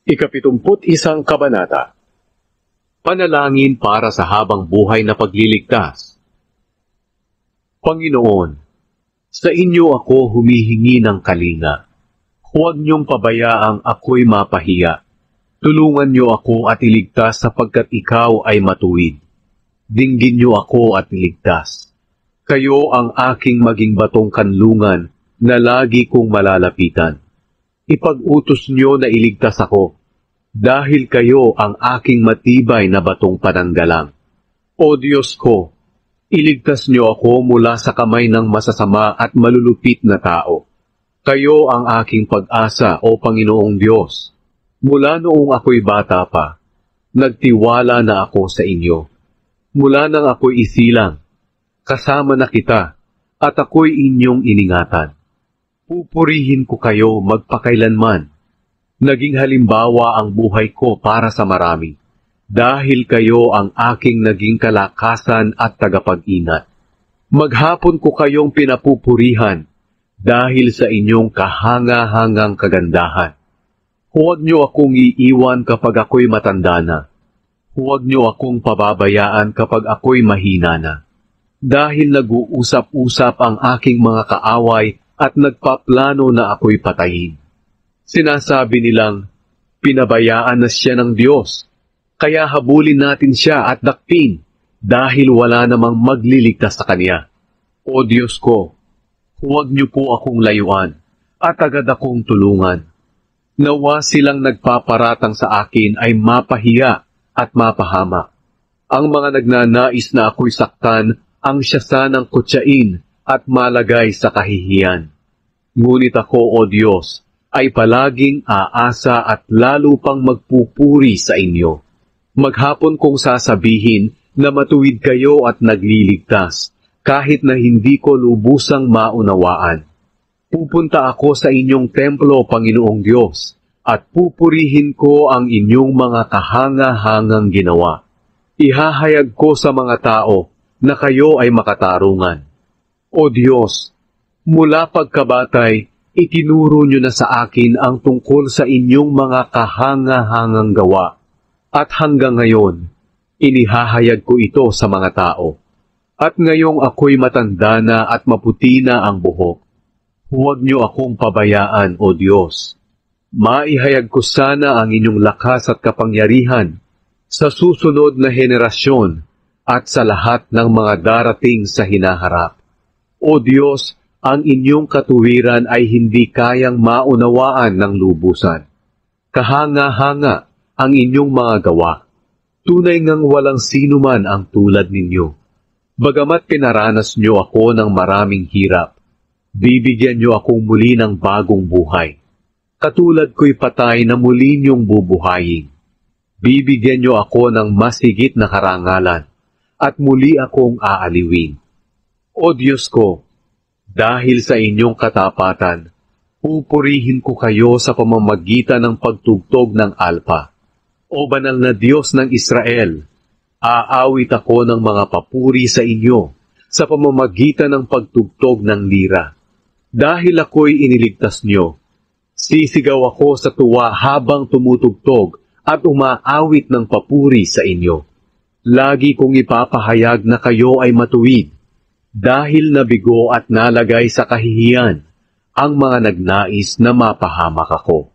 Ika-71 Kabanata. Panalangin para sa habang buhay na pagliligtas. Panginoon, sa inyo ako humihingi ng kalinga. Huwag niyong pabayaang ako'y mapahiya. Tulungan niyo ako at iligtas sapagkat ikaw ay matuwid. Dinggin niyo ako at iligtas. Kayo ang aking maging batong kanlungan na lagi kong malalapitan. Ipag-utos niyo na iligtas ako, dahil kayo ang aking matibay na batong pananggalang. O Diyos ko, iligtas niyo ako mula sa kamay ng masasama at malulupit na tao. Kayo ang aking pag-asa, O Panginoong Diyos. Mula noong ako'y bata pa, nagtiwala na ako sa inyo. Mula nang ako'y isilang, kasama na kita, at ako'y inyong iningatan. Pupurihin ko kayo magpakailanman. Naging halimbawa ang buhay ko para sa marami, dahil kayo ang aking naging kalakasan at tagapag-ingat. Maghapon ko kayong pinapupurihan, dahil sa inyong kahanga-hangang kagandahan. Huwag niyo akong iiwan kapag ako'y matanda na. Huwag niyo akong pababayaan kapag ako'y mahina na. Dahil nag-uusap-usap ang aking mga kaaway at nagpaplano na ako'y patayin. Sinasabi nilang, pinabayaan na siya ng Diyos, kaya habulin natin siya at dakpin, dahil wala namang magliligtas sa Kanya. O Diyos ko, huwag niyo po akong layuan, at agad akong tulungan. Nawa silang nagpaparatang sa akin ay mapahiya at mapahamak. Ang mga nagnanais na ako'y saktan, ang siya sanang kutsain at malagay sa kahihiyan. Ngunit ako, O Diyos, ay palaging aasa at lalo pang magpupuri sa inyo. Maghapon kong sasabihin na matuwid kayo at nagliligtas, kahit na hindi ko lubusang maunawaan. Pupunta ako sa inyong templo, Panginoong Diyos, at pupurihin ko ang inyong mga kahanga-hangang ginawa. Ihahayag ko sa mga tao na kayo ay makatarungan. O Diyos, mula pagkabatay, itinuro niyo na sa akin ang tungkol sa inyong mga kahanga-hangang gawa. At hanggang ngayon, inihahayag ko ito sa mga tao. At ngayong ako'y matanda na at maputi na ang buhok, huwag niyo akong pabayaan, O Diyos. Maihayag ko sana ang inyong lakas at kapangyarihan sa susunod na henerasyon at sa lahat ng mga darating sa hinaharap. O Diyos, ang inyong katuwiran ay hindi kayang maunawaan ng lubusan. Kahanga-hanga ang inyong mga gawa. Tunay ngang walang sino man ang tulad ninyo. Bagamat pinaranas niyo ako ng maraming hirap, bibigyan niyo akong muli ng bagong buhay. Katulad ko'y patay na muli niyong bubuhayin. Bibigyan niyo ako ng mas higit na karangalan, at muli akong aaliwin. O Diyos ko, dahil sa inyong katapatan, pupurihin ko kayo sa pamamagitan ng pagtugtog ng alpa. O banal na Diyos ng Israel, aawit ako ng mga papuri sa inyo sa pamamagitan ng pagtugtog ng lira. Dahil ako'y iniligtas niyo, sisigaw ako sa tuwa habang tumutugtog at umaawit ng papuri sa inyo. Lagi kong ipapahayag na kayo ay matuwid, dahil nabigo at nalagay sa kahihiyan ang mga nagnais na mapahamak ako.